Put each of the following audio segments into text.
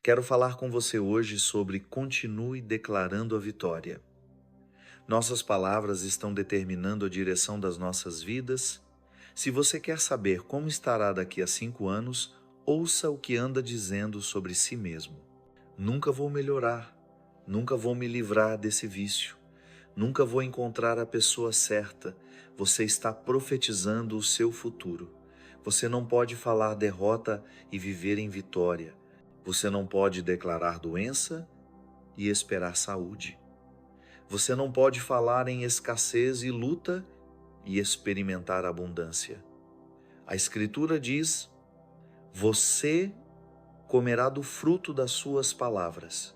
Quero falar com você hoje sobre continue declarando a vitória. Nossas palavras estão determinando a direção das nossas vidas. Se você quer saber como estará daqui a 5 anos, ouça o que anda dizendo sobre si mesmo. Nunca vou melhorar, nunca vou me livrar desse vício, nunca vou encontrar a pessoa certa. Você está profetizando o seu futuro. Você não pode falar derrota e viver em vitória. Você não pode declarar doença e esperar saúde. Você não pode falar em escassez e luta e experimentar abundância. A Escritura diz: você comerá do fruto das suas palavras.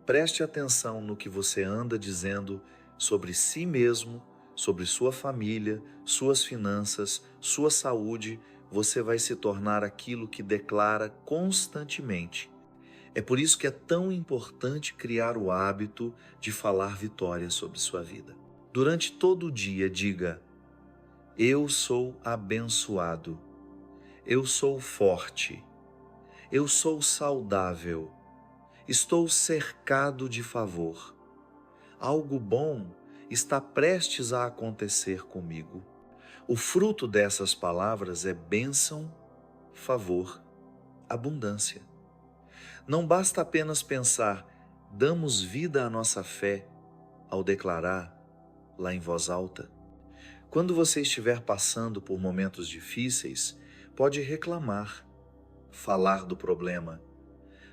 Preste atenção no que você anda dizendo sobre si mesmo, sobre sua família, suas finanças, sua saúde. Você vai se tornar aquilo que declara constantemente. É por isso que é tão importante criar o hábito de falar vitória sobre sua vida. Durante todo o dia, diga: eu sou abençoado, eu sou forte, eu sou saudável, estou cercado de favor. Algo bom está prestes a acontecer comigo. O fruto dessas palavras é bênção, favor, abundância. Não basta apenas pensar, damos vida à nossa fé ao declarar lá em voz alta. Quando você estiver passando por momentos difíceis, pode reclamar, falar do problema.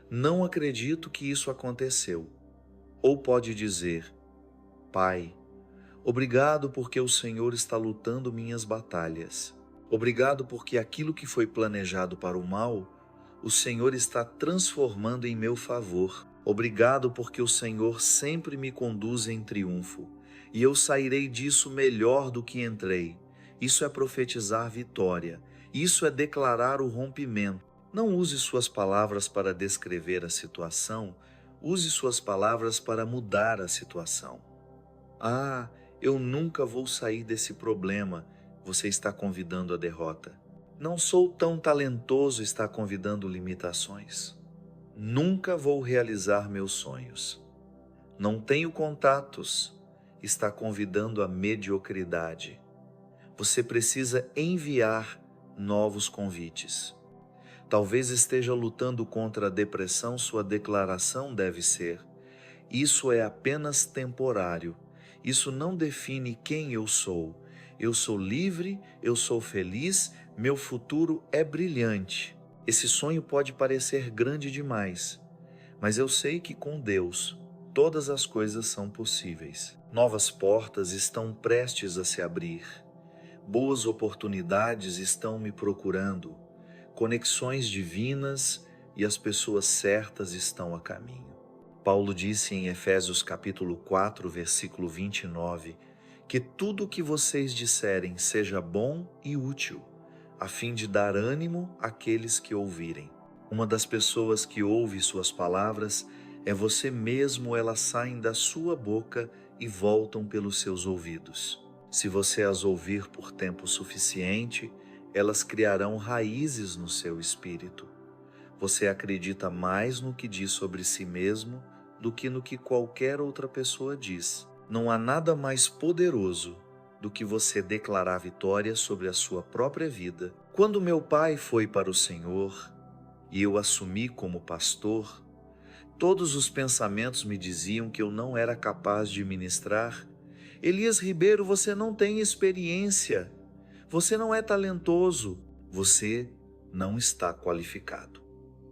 Não acredito que isso aconteceu. Ou pode dizer: Pai, obrigado porque o Senhor está lutando minhas batalhas. Obrigado porque aquilo que foi planejado para o mal, o Senhor está transformando em meu favor. Obrigado porque o Senhor sempre me conduz em triunfo, e eu sairei disso melhor do que entrei. Isso é profetizar vitória. Isso é declarar o rompimento. Não use suas palavras para descrever a situação, use suas palavras para mudar a situação. Ah, eu nunca vou sair desse problema. Você está convidando a derrota. Não sou tão talentoso, está convidando limitações. Nunca vou realizar meus sonhos. Não tenho contatos, está convidando a mediocridade. Você precisa enviar novos convites. Talvez esteja lutando contra a depressão, sua declaração deve ser: isso é apenas temporário. Isso não define quem eu sou. Eu sou livre, eu sou feliz, meu futuro é brilhante. Esse sonho pode parecer grande demais, mas eu sei que com Deus todas as coisas são possíveis. Novas portas estão prestes a se abrir. Boas oportunidades estão me procurando. Conexões divinas e as pessoas certas estão a caminho. Paulo disse em Efésios capítulo 4, versículo 29, que tudo o que vocês disserem seja bom e útil, a fim de dar ânimo àqueles que ouvirem. Uma das pessoas que ouve suas palavras é você mesmo, elas saem da sua boca e voltam pelos seus ouvidos. Se você as ouvir por tempo suficiente, elas criarão raízes no seu espírito. Você acredita mais no que diz sobre si mesmo do que no que qualquer outra pessoa diz. Não há nada mais poderoso do que você declarar vitória sobre a sua própria vida. Quando meu pai foi para o Senhor e eu assumi como pastor, todos os pensamentos me diziam que eu não era capaz de ministrar. Elias Ribeiro, você não tem experiência, você não é talentoso, você não está qualificado.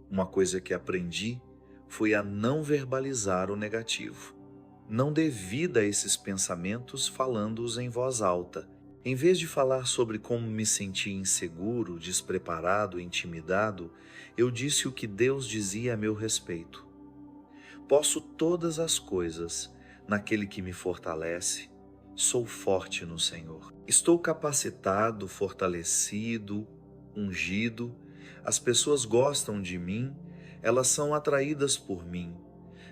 Uma coisa que aprendi foi a não verbalizar o negativo. Não dê vida a esses pensamentos falando-os em voz alta. Em vez de falar sobre como me senti inseguro, despreparado, intimidado, eu disse o que Deus dizia a meu respeito. Posso todas as coisas naquele que me fortalece. Sou forte no Senhor. Estou capacitado, fortalecido, ungido. As pessoas gostam de mim, elas são atraídas por mim.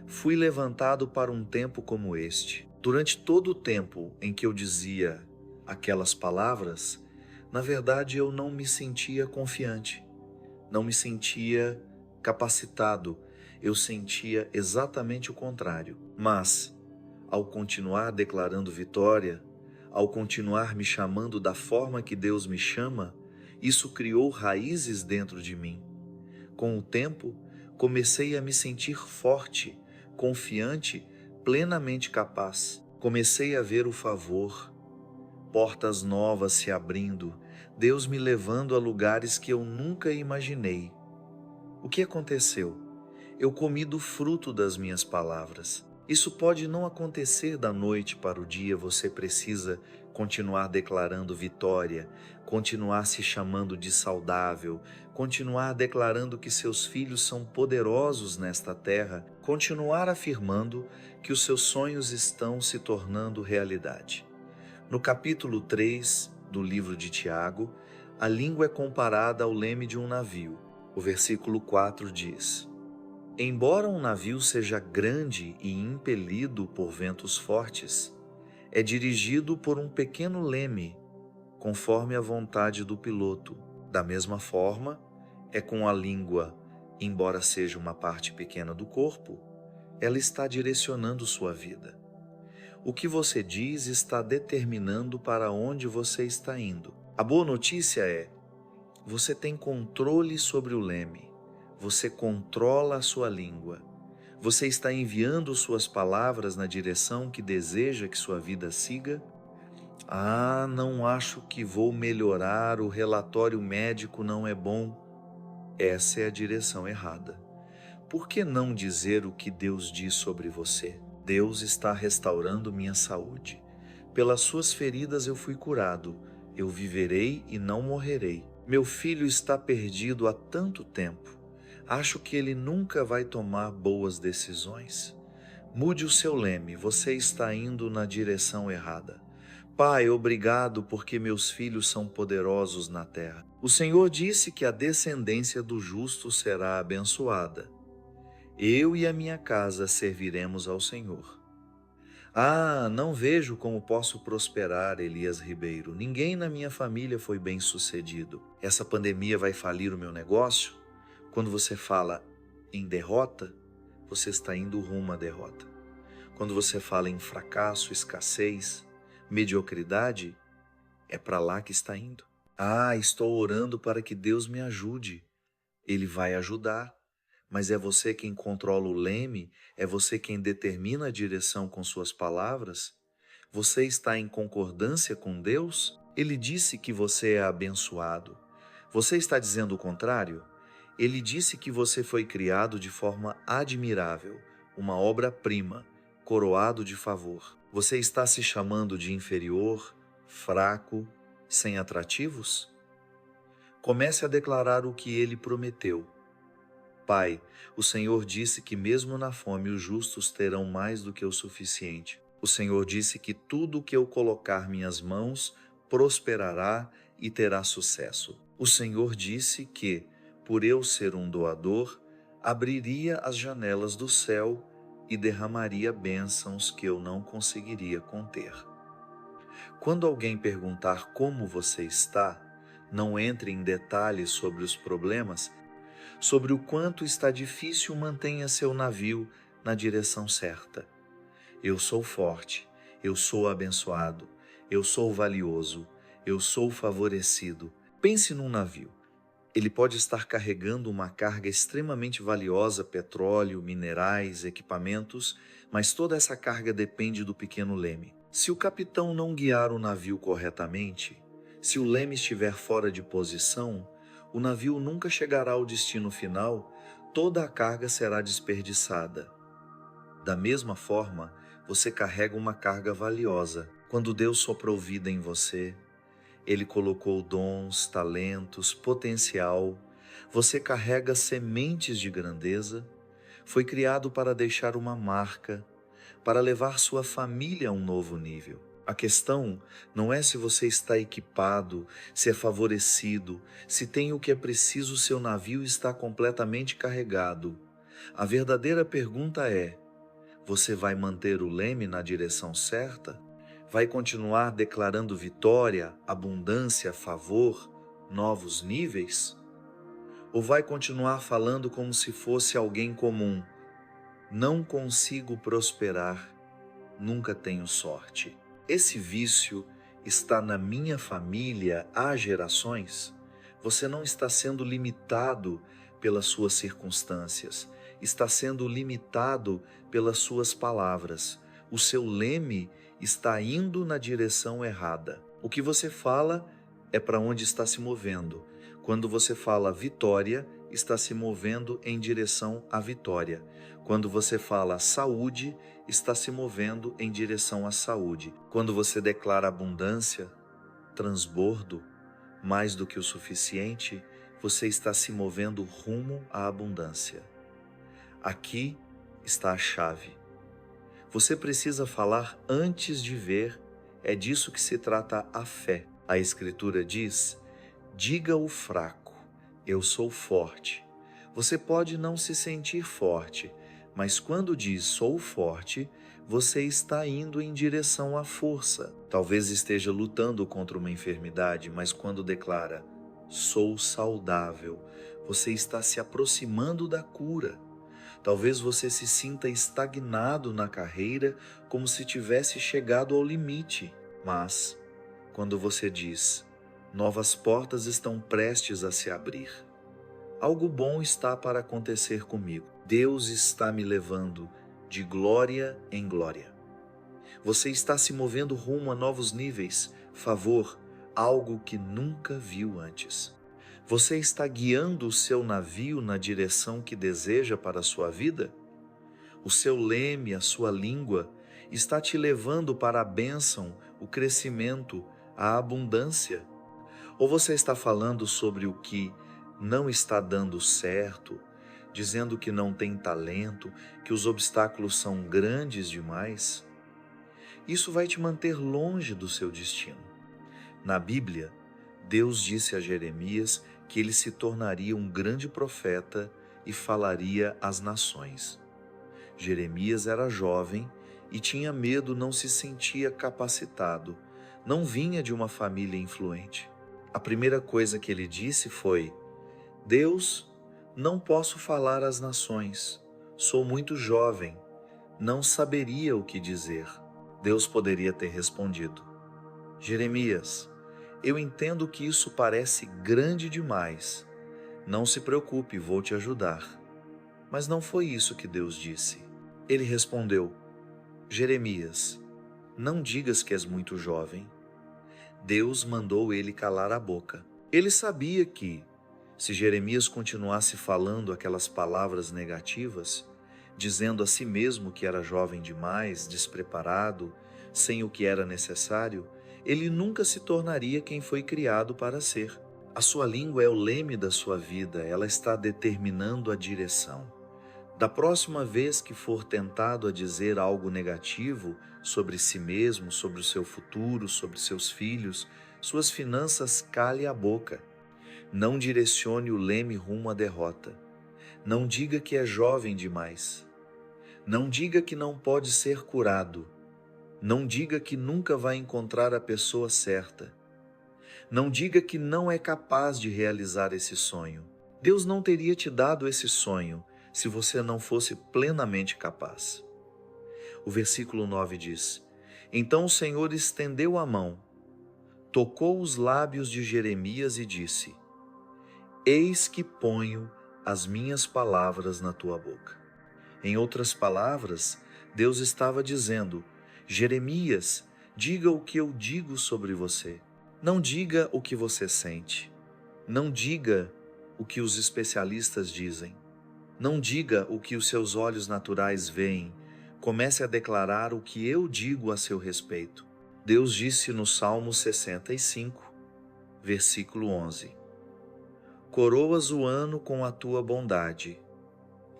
Fui levantado para um tempo como este. Durante todo o tempo em que eu dizia aquelas palavras, na verdade eu não me sentia confiante, não me sentia capacitado. eu sentia exatamente o contrário. Mas, ao continuar declarando vitória, ao continuar me chamando da forma que Deus me chama, isso criou raízes dentro de mim. Com o tempo, comecei a me sentir forte, confiante, plenamente capaz. Comecei a ver o favor, portas novas se abrindo, Deus me levando a lugares que eu nunca imaginei. O que aconteceu? Eu comi do fruto das minhas palavras. Isso pode não acontecer da noite para o dia, você precisa continuar declarando vitória, continuar se chamando de saudável, continuar declarando que seus filhos são poderosos nesta terra, continuar afirmando que os seus sonhos estão se tornando realidade. No capítulo 3 do livro de Tiago, a língua é comparada ao leme de um navio. O versículo 4 diz: Embora um navio seja grande e impelido por ventos fortes, é dirigido por um pequeno leme, conforme a vontade do piloto. Da mesma forma, é com a língua, embora seja uma parte pequena do corpo, ela está direcionando sua vida. O que você diz está determinando para onde você está indo. A boa notícia é: você tem controle sobre o leme, você controla a sua língua, você está enviando suas palavras na direção que deseja que sua vida siga. Ah, não acho que vou melhorar, o relatório médico não é bom. Essa é a direção errada. Por que não dizer o que Deus diz sobre você? Deus está restaurando minha saúde. Pelas suas feridas eu fui curado. Eu viverei e não morrerei. Meu filho está perdido há tanto tempo. Acho que ele nunca vai tomar boas decisões. Mude o seu leme, você está indo na direção errada. Pai, obrigado porque meus filhos são poderosos na terra. O Senhor disse que a descendência do justo será abençoada. Eu e a minha casa serviremos ao Senhor. Ah, não vejo como posso prosperar, Elias Ribeiro. Ninguém na minha família foi bem-sucedido. Essa pandemia vai falir o meu negócio? Quando você fala em derrota, você está indo rumo à derrota. Quando você fala em fracasso, escassez, mediocridade, é para lá que está indo. Ah, estou orando para que Deus me ajude. Ele vai ajudar. Mas é você quem controla o leme? É você quem determina a direção com suas palavras? Você está em concordância com Deus? Ele disse que você é abençoado. Você está dizendo o contrário? Ele disse que você foi criado de forma admirável, uma obra-prima, coroado de favor. Você está se chamando de inferior, fraco, sem atrativos? Comece a declarar o que ele prometeu. Pai, o Senhor disse que mesmo na fome os justos terão mais do que o suficiente. O Senhor disse que tudo o que eu colocar minhas mãos prosperará e terá sucesso. O Senhor disse que, por eu ser um doador, abriria as janelas do céu e derramaria bênçãos que eu não conseguiria conter. Quando alguém perguntar como você está, não entre em detalhes sobre os problemas. Sobre o quanto está difícil, mantenha seu navio na direção certa. Eu sou forte, eu sou abençoado, eu sou valioso, eu sou favorecido. Pense num navio. Ele pode estar carregando uma carga extremamente valiosa, petróleo, minerais, equipamentos, mas toda essa carga depende do pequeno leme. Se o capitão não guiar o navio corretamente, se o leme estiver fora de posição, o navio nunca chegará ao destino final, toda a carga será desperdiçada. Da mesma forma, você carrega uma carga valiosa. Quando Deus soprou vida em você, Ele colocou dons, talentos, potencial. Você carrega sementes de grandeza. Foi criado para deixar uma marca, para levar sua família a um novo nível. A questão não é se você está equipado, se é favorecido, se tem o que é preciso, seu navio está completamente carregado. A verdadeira pergunta é: você vai manter o leme na direção certa? Vai continuar declarando vitória, abundância, favor, novos níveis? Ou vai continuar falando como se fosse alguém comum? Não consigo prosperar, nunca tenho sorte. Esse vício está na minha família há gerações? Você não está sendo limitado pelas suas circunstâncias, está sendo limitado pelas suas palavras. O seu leme está indo na direção errada. O que você fala é para onde está se movendo. Quando você fala vitória, está se movendo em direção à vitória. Quando você fala saúde, está se movendo em direção à saúde. Quando você declara abundância, transbordo, mais do que o suficiente, você está se movendo rumo à abundância. Aqui está a chave. Você precisa falar antes de ver, é disso que se trata a fé. A Escritura diz: diga ao fraco, eu sou forte. Você pode não se sentir forte, mas quando diz sou forte, você está indo em direção à força. Talvez esteja lutando contra uma enfermidade, mas quando declara sou saudável, você está se aproximando da cura. Talvez você se sinta estagnado na carreira, como se tivesse chegado ao limite. Mas, quando você diz, novas portas estão prestes a se abrir, algo bom está para acontecer comigo. Deus está me levando de glória em glória. Você está se movendo rumo a novos níveis, favor, algo que nunca viu antes. Você está guiando o seu navio na direção que deseja para a sua vida? O seu leme, a sua língua, está te levando para a bênção, o crescimento, a abundância? Ou você está falando sobre o que não está dando certo, dizendo que não tem talento, que os obstáculos são grandes demais? Isso vai te manter longe do seu destino. Na Bíblia, Deus disse a Jeremias que ele se tornaria um grande profeta e falaria às nações. Jeremias era jovem e tinha medo, não se sentia capacitado, não vinha de uma família influente. A primeira coisa que ele disse foi: Deus, não posso falar às nações, sou muito jovem, não saberia o que dizer. Deus poderia ter respondido: Jeremias, eu entendo que isso parece grande demais. Não se preocupe, vou te ajudar. Mas não foi isso que Deus disse. Ele respondeu: Jeremias, não digas que és muito jovem. Deus mandou ele calar a boca. Ele sabia que, se Jeremias continuasse falando aquelas palavras negativas, dizendo a si mesmo que era jovem demais, despreparado, sem o que era necessário, ele nunca se tornaria quem foi criado para ser. A sua língua é o leme da sua vida, ela está determinando a direção. Da próxima vez que for tentado a dizer algo negativo sobre si mesmo, sobre o seu futuro, sobre seus filhos, suas finanças, cale a boca. Não direcione o leme rumo à derrota. Não diga que é jovem demais. Não diga que não pode ser curado. Não diga que nunca vai encontrar a pessoa certa. Não diga que não é capaz de realizar esse sonho. Deus não teria te dado esse sonho se você não fosse plenamente capaz. O versículo 9 diz: Então o Senhor estendeu a mão, tocou os lábios de Jeremias e disse: Eis que ponho as minhas palavras na tua boca. Em outras palavras, Deus estava dizendo: Jeremias, diga o que eu digo sobre você. Não diga o que você sente. Não diga o que os especialistas dizem. Não diga o que os seus olhos naturais veem. Comece a declarar o que eu digo a seu respeito. Deus disse no Salmo 65, versículo 11: Coroas o ano com a tua bondade,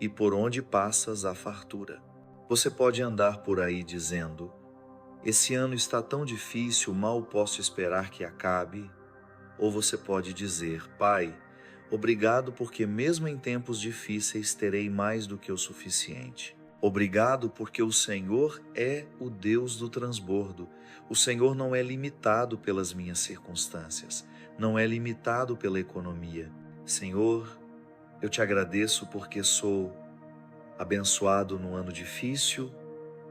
e por onde passas a fartura. Você pode andar por aí dizendo: esse ano está tão difícil, mal posso esperar que acabe. Ou você pode dizer: Pai, obrigado porque mesmo em tempos difíceis terei mais do que o suficiente. Obrigado porque o Senhor é o Deus do transbordo. O Senhor não é limitado pelas minhas circunstâncias, não é limitado pela economia. Senhor, Eu te agradeço porque sou abençoado num ano difícil,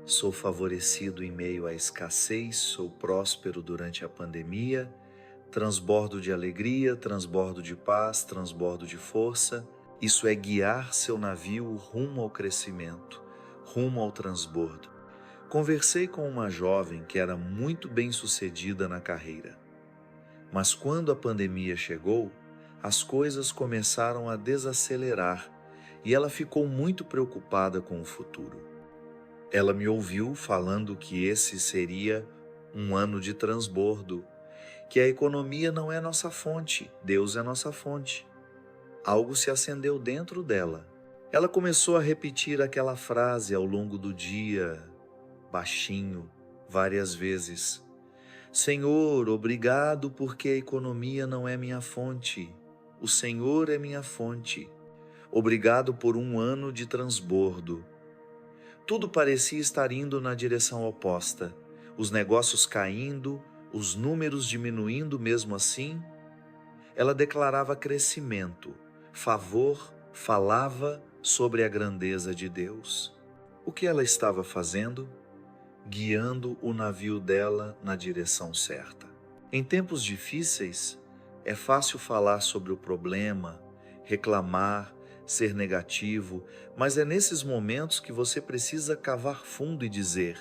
sou favorecido em meio à escassez, sou próspero durante a pandemia, transbordo de alegria, transbordo de paz, transbordo de força. Isso é guiar seu navio rumo ao crescimento, rumo ao transbordo. Conversei com uma jovem que era muito bem-sucedida na carreira, mas quando a pandemia chegou, as coisas começaram a desacelerar e ela ficou muito preocupada com o futuro. Ela me ouviu falando que esse seria um ano de transbordo, que a economia não é nossa fonte, Deus é nossa fonte. Algo se acendeu dentro dela. Ela começou a repetir aquela frase ao longo do dia, baixinho, várias vezes. Senhor, obrigado porque a economia não é minha fonte. O Senhor é minha fonte. Obrigado por um ano de transbordo. Tudo parecia estar indo na direção oposta. Os negócios caindo, os números diminuindo mesmo assim. Ela declarava crescimento, favor, falava sobre a grandeza de Deus. O que ela estava fazendo? Guiando o navio dela na direção certa. Em tempos difíceis, é fácil falar sobre o problema, reclamar, ser negativo, mas é nesses momentos que você precisa cavar fundo e dizer: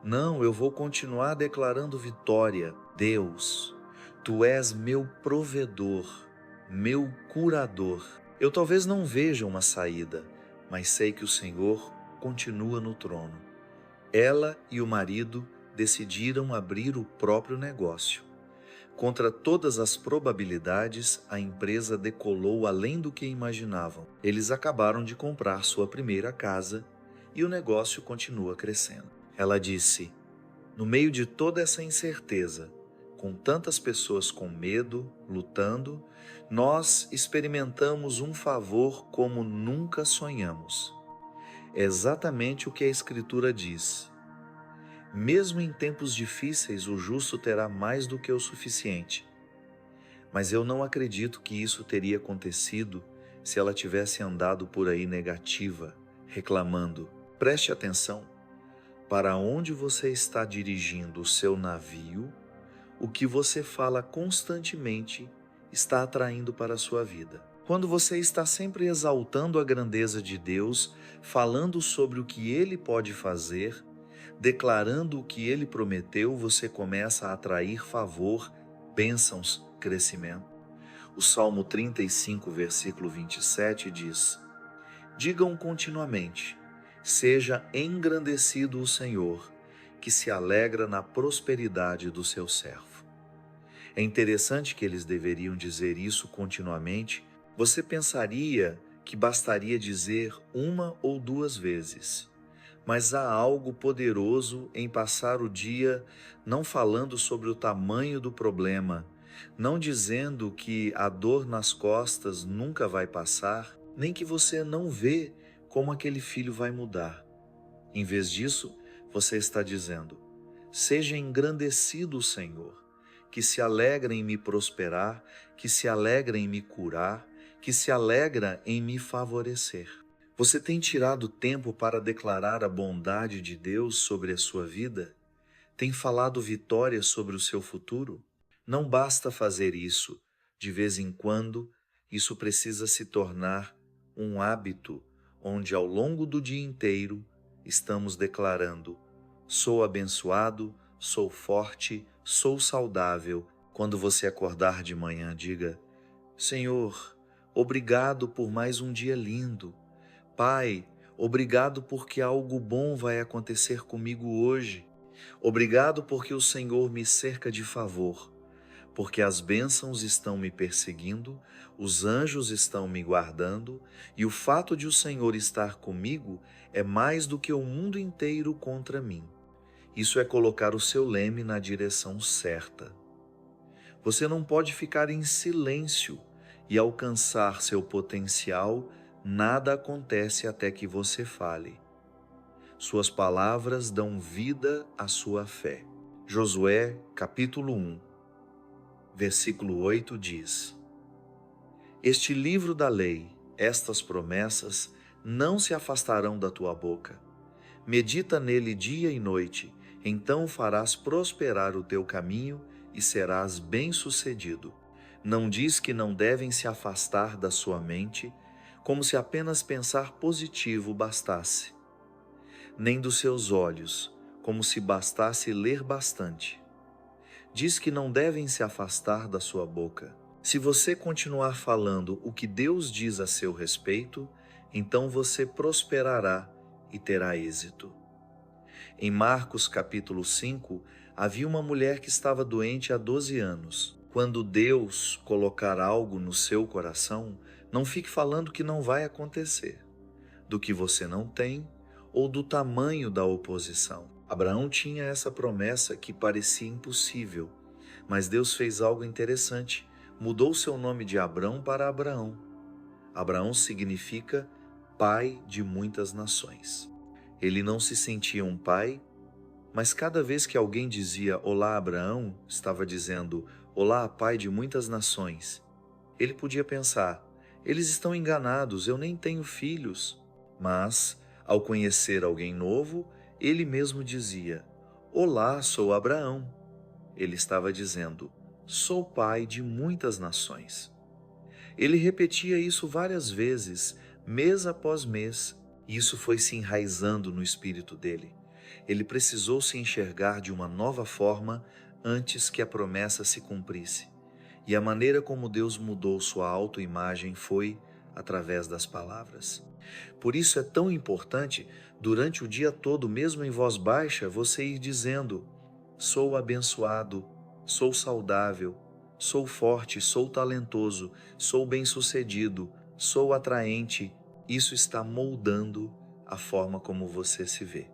não, eu vou continuar declarando vitória. Deus, Tu és meu provedor, meu curador. Eu talvez não veja uma saída, mas sei que o Senhor continua no trono. Ela e o marido decidiram abrir o próprio negócio. Contra todas as probabilidades, a empresa decolou além do que imaginavam. Eles acabaram de comprar sua primeira casa e o negócio continua crescendo. Ela disse: no meio de toda essa incerteza, com tantas pessoas com medo, lutando, nós experimentamos um favor como nunca sonhamos. É exatamente o que a Escritura diz. Mesmo em tempos difíceis, o justo terá mais do que o suficiente. Mas eu não acredito que isso teria acontecido se ela tivesse andado por aí negativa, reclamando. Preste atenção. Para onde você está dirigindo o seu navio, o que você fala constantemente está atraindo para a sua vida. Quando você está sempre exaltando a grandeza de Deus, falando sobre o que Ele pode fazer, declarando o que Ele prometeu, você começa a atrair favor, bênçãos, crescimento. O Salmo 35, versículo 27 diz: digam continuamente: seja engrandecido o Senhor, que se alegra na prosperidade do seu servo. É interessante que eles deveriam dizer isso continuamente. Você pensaria que bastaria dizer uma ou duas vezes, mas há algo poderoso em passar o dia não falando sobre o tamanho do problema, não dizendo que a dor nas costas nunca vai passar, nem que você não vê como aquele filho vai mudar. Em vez disso, você está dizendo: seja engrandecido o Senhor, que se alegra em me prosperar, que se alegra em me curar, que se alegra em me favorecer. Você tem tirado tempo para declarar a bondade de Deus sobre a sua vida? Tem falado vitória sobre o seu futuro? Não basta fazer isso. De vez em quando, isso precisa se tornar um hábito, onde ao longo do dia inteiro estamos declarando: sou abençoado, sou forte, sou saudável. Quando você acordar de manhã, diga: Senhor, obrigado por mais um dia lindo. Pai, obrigado porque algo bom vai acontecer comigo hoje. Obrigado porque o Senhor me cerca de favor, porque as bênçãos estão me perseguindo, os anjos estão me guardando, e o fato de o Senhor estar comigo é mais do que o mundo inteiro contra mim. Isso é colocar o seu leme na direção certa. Você não pode ficar em silêncio e alcançar seu potencial. Nada acontece até que você fale. Suas palavras dão vida à sua fé. Josué, capítulo 1, versículo 8 diz: este livro da lei Estas promessas não se afastarão da tua boca. Medita nele dia e noite, então farás prosperar o teu caminho e serás bem-sucedido. Não diz que não devem se afastar da sua mente, como se apenas pensar positivo bastasse, nem dos seus olhos, como se bastasse ler bastante. Diz que não devem se afastar da sua boca. Se você continuar falando o que Deus diz a seu respeito, então você prosperará e terá êxito. Em Marcos capítulo 5, havia uma mulher que estava doente há 12 anos. Quando Deus colocar algo no seu coração, não fique falando que não vai acontecer, do que você não tem ou do tamanho da oposição. Abraão tinha essa promessa que parecia impossível, mas Deus fez algo interessante. Mudou seu nome de Abrão para Abraão. Abraão significa pai de muitas nações. Ele não se sentia um pai, mas cada vez que alguém dizia olá Abraão, estava dizendo olá pai de muitas nações. Ele podia pensar, eles estão enganados, eu nem tenho filhos. Mas, ao conhecer alguém novo, ele mesmo dizia, olá, sou Abraão. Ele estava dizendo, sou pai de muitas nações. Ele repetia isso várias vezes, mês após mês, e isso foi se enraizando no espírito dele. Ele precisou se enxergar de uma nova forma antes que a promessa se cumprisse. E a maneira como Deus mudou sua autoimagem foi através das palavras. Por isso é tão importante, durante o dia todo, mesmo em voz baixa, você ir dizendo, sou abençoado, sou saudável, sou forte, sou talentoso, sou bem-sucedido, sou atraente. Isso está moldando a forma como você se vê.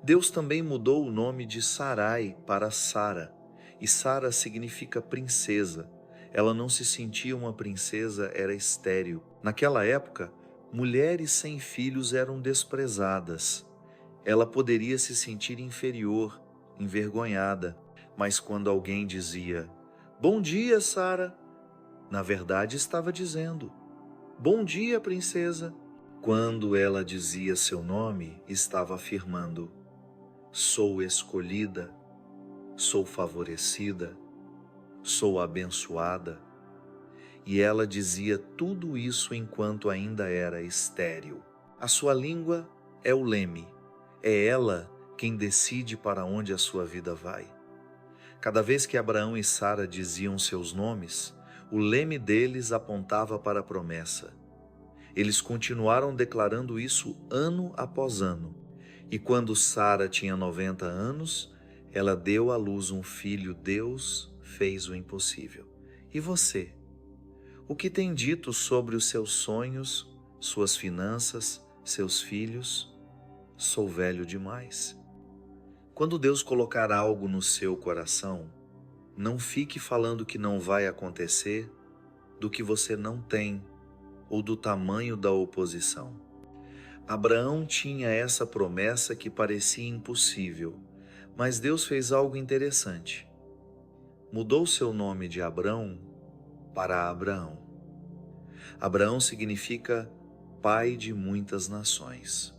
Deus também mudou o nome de Sarai para Sara, e Sara significa princesa. Ela não se sentia uma princesa, era estéril. Naquela época, mulheres sem filhos eram desprezadas. Ela poderia se sentir inferior, envergonhada, mas quando alguém dizia, bom dia, Sara, na verdade estava dizendo, bom dia, princesa. Quando ela dizia seu nome, estava afirmando, sou escolhida, sou favorecida, sou abençoada. E ela dizia tudo isso enquanto ainda era estéril. A sua língua é o leme, é ela quem decide para onde a sua vida vai. Cada vez que Abraão e Sara diziam seus nomes, o leme deles apontava para a promessa. Eles continuaram declarando isso ano após ano. E quando Sara tinha 90 anos, ela deu à luz um filho. Deus fez o impossível. E você? O que tem dito sobre os seus sonhos, suas finanças, seus filhos? Sou velho demais. Quando Deus colocar algo no seu coração, não fique falando que não vai acontecer, do que você não tem ou do tamanho da oposição. Abraão tinha essa promessa que parecia impossível, mas Deus fez algo interessante. Mudou seu nome de Abrão para Abraão. Abraão significa pai de muitas nações.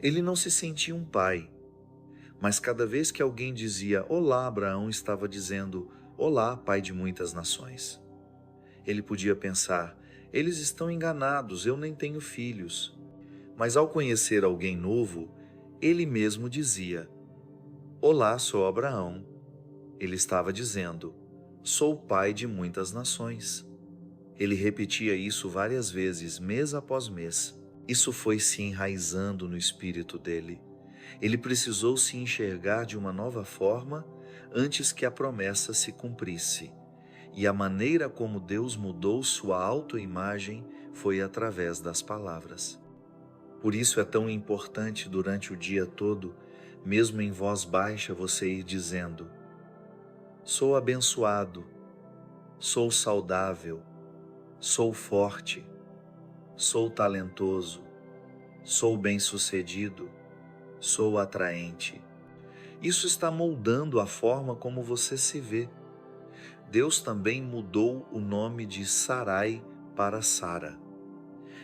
Ele não se sentia um pai, mas cada vez que alguém dizia olá, Abraão estava dizendo olá, pai de muitas nações. Ele podia pensar, eles estão enganados, eu nem tenho filhos. Mas ao conhecer alguém novo, ele mesmo dizia, olá, sou Abraão. Ele estava dizendo, sou pai de muitas nações. Ele repetia isso várias vezes, mês após mês. Isso foi se enraizando no espírito dele. Ele precisou se enxergar de uma nova forma antes que a promessa se cumprisse. E a maneira como Deus mudou sua autoimagem foi através das palavras. Por isso é tão importante durante o dia todo, mesmo em voz baixa, você ir dizendo, sou abençoado, sou saudável, sou forte, sou talentoso, sou bem-sucedido, sou atraente. Isso está moldando a forma como você se vê. Deus também mudou o nome de Sarai para Sara.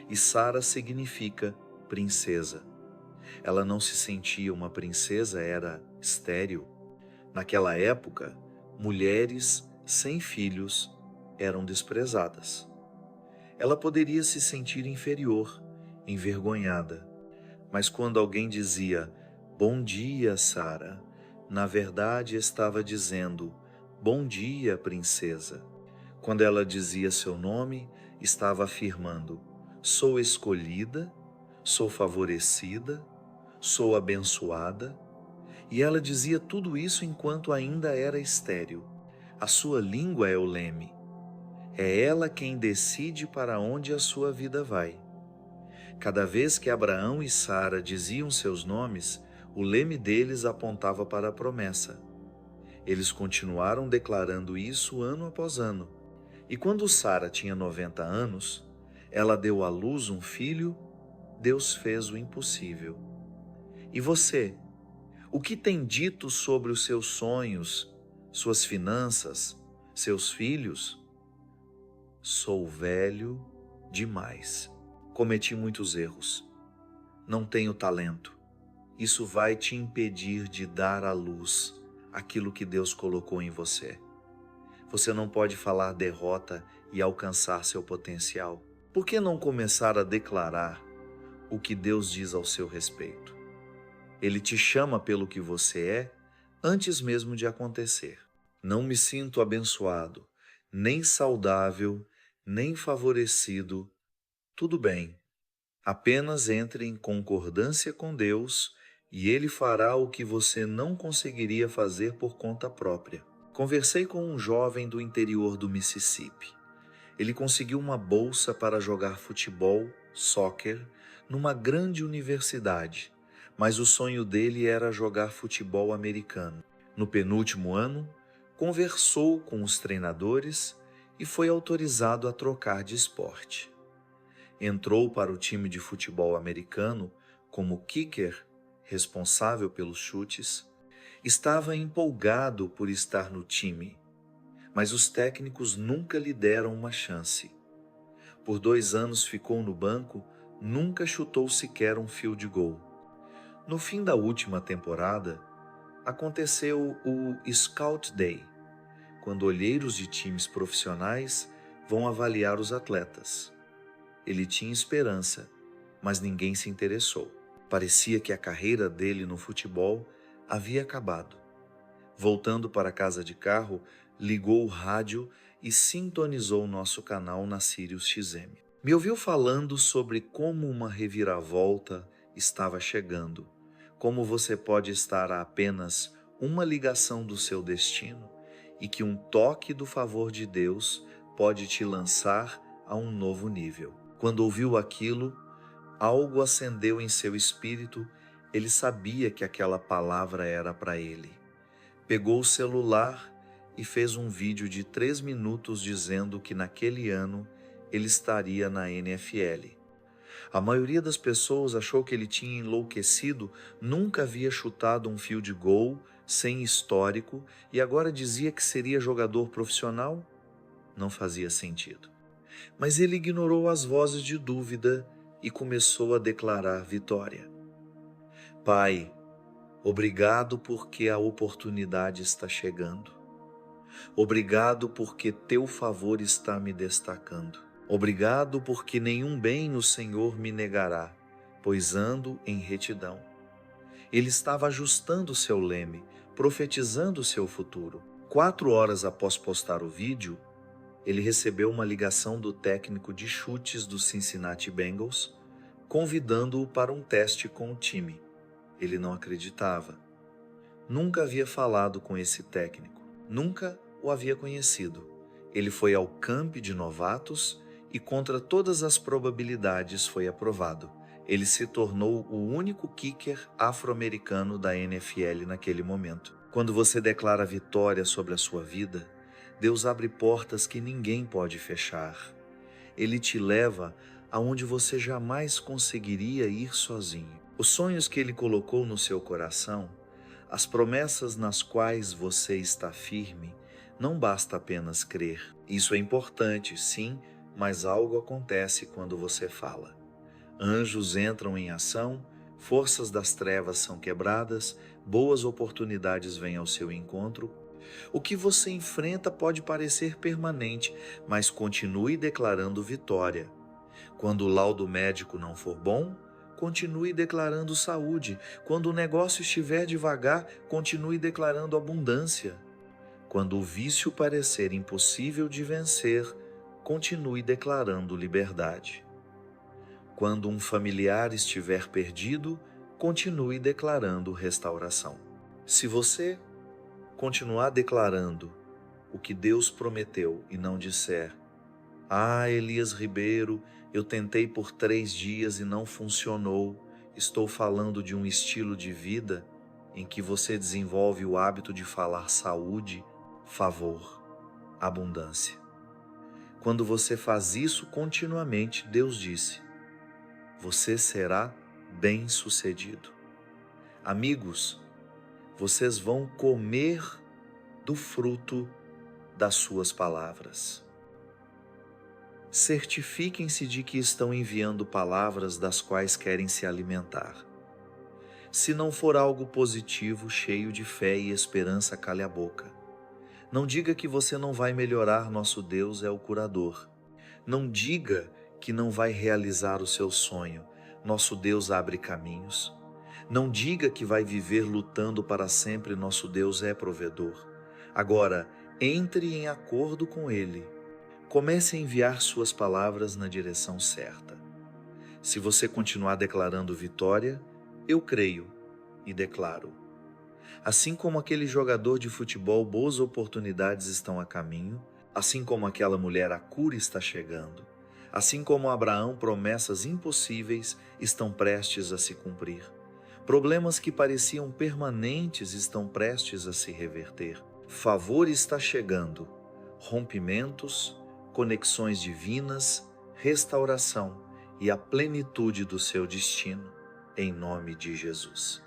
e Sara significa princesa. Ela não se sentia uma princesa, era estéril. Naquela época, mulheres sem filhos eram desprezadas. Ela poderia se sentir inferior, envergonhada. Mas quando alguém dizia, "Bom dia, Sara", na verdade estava dizendo, "Bom dia, princesa". Quando ela dizia seu nome, estava afirmando, "Sou escolhida, sou favorecida, sou abençoada". E ela dizia tudo isso enquanto ainda era estéril. A sua língua é o leme. É ela quem decide para onde a sua vida vai. Cada vez que Abraão e Sara diziam seus nomes, o leme deles apontava para a promessa. Eles continuaram declarando isso ano após ano. E quando Sara tinha 90 anos, ela deu à luz um filho. Deus fez o impossível. E você? O que tem dito sobre os seus sonhos, suas finanças, seus filhos? Sou velho demais. Cometi muitos erros. Não tenho talento. Isso vai te impedir de dar à luz aquilo que Deus colocou em você. Você não pode falar derrota e alcançar seu potencial. Por que não começar a declarar o que Deus diz ao seu respeito? Ele te chama pelo que você é antes mesmo de acontecer. Não me sinto abençoado, nem saudável, nem favorecido. Tudo bem. Apenas entre em concordância com Deus e Ele fará o que você não conseguiria fazer por conta própria. Conversei com um jovem do interior do Mississippi. Ele conseguiu uma bolsa para jogar futebol, soccer, numa grande universidade, mas o sonho dele era jogar futebol americano. No penúltimo ano, conversou com os treinadores e foi autorizado a trocar de esporte. Entrou para o time de futebol americano como kicker, responsável pelos chutes. Estava empolgado por estar no time, mas os técnicos nunca lhe deram uma chance. Por 2 anos ficou no banco, nunca chutou sequer um field goal. No fim da última temporada, aconteceu o Scout Day, quando olheiros de times profissionais vão avaliar os atletas. Ele tinha esperança, mas ninguém se interessou. Parecia que a carreira dele no futebol havia acabado. Voltando para casa de carro, ligou o rádio e sintonizou nosso canal na Sirius XM. Me ouviu falando sobre como uma reviravolta estava chegando, como você pode estar a apenas uma ligação do seu destino e que um toque do favor de Deus pode te lançar a um novo nível. Quando ouviu aquilo, algo acendeu em seu espírito. Ele sabia que aquela palavra era para ele. Pegou o celular e fez um vídeo de 3 minutos dizendo que naquele ano ele estaria na NFL. A maioria das pessoas achou que ele tinha enlouquecido, nunca havia chutado um field goal sem histórico e agora dizia que seria jogador profissional. Não fazia sentido. Mas ele ignorou as vozes de dúvida e começou a declarar vitória. Pai, obrigado porque a oportunidade está chegando. Obrigado porque teu favor está me destacando. Obrigado porque nenhum bem o Senhor me negará, pois ando em retidão. Ele estava ajustando seu leme, profetizando seu futuro. 4 horas após postar o vídeo, ele recebeu uma ligação do técnico de chutes do Cincinnati Bengals, convidando-o para um teste com o time. Ele não acreditava. Nunca havia falado com esse técnico, nunca o havia conhecido. Ele foi ao camp de novatos e, contra todas as probabilidades, foi aprovado. Ele se tornou o único kicker afro-americano da NFL naquele momento. Quando você declara vitória sobre a sua vida, Deus abre portas que ninguém pode fechar. Ele te leva aonde você jamais conseguiria ir sozinho. Os sonhos que Ele colocou no seu coração, as promessas nas quais você está firme, não basta apenas crer. Isso é importante, sim, mas algo acontece quando você fala. Anjos entram em ação, forças das trevas são quebradas, boas oportunidades vêm ao seu encontro. O que você enfrenta pode parecer permanente, mas continue declarando vitória. Quando o laudo médico não for bom, continue declarando saúde. Quando o negócio estiver devagar, continue declarando abundância. Quando o vício parecer impossível de vencer, continue declarando liberdade. Quando um familiar estiver perdido, continue declarando restauração. Se você continuar declarando o que Deus prometeu e não disser: "Ah, Elias Ribeiro, eu tentei por 3 dias e não funcionou", estou falando de um estilo de vida em que você desenvolve o hábito de falar saúde, favor, abundância. Quando você faz isso continuamente, Deus disse: você será bem-sucedido. Amigos, vocês vão comer do fruto das suas palavras. Certifiquem-se de que estão enviando palavras das quais querem se alimentar. Se não for algo positivo, cheio de fé e esperança, cale a boca. Não diga que você não vai melhorar, nosso Deus é o curador. Não diga que não vai realizar o seu sonho, nosso Deus abre caminhos. Não diga que vai viver lutando para sempre, nosso Deus é provedor. Agora, entre em acordo com Ele. Comece a enviar suas palavras na direção certa. Se você continuar declarando vitória, eu creio e declaro. Assim como aquele jogador de futebol, boas oportunidades estão a caminho. Assim como aquela mulher, a cura está chegando. Assim como Abraão, promessas impossíveis estão prestes a se cumprir. Problemas que pareciam permanentes estão prestes a se reverter. Favor está chegando. Rompimentos, conexões divinas, restauração e a plenitude do seu destino, em nome de Jesus.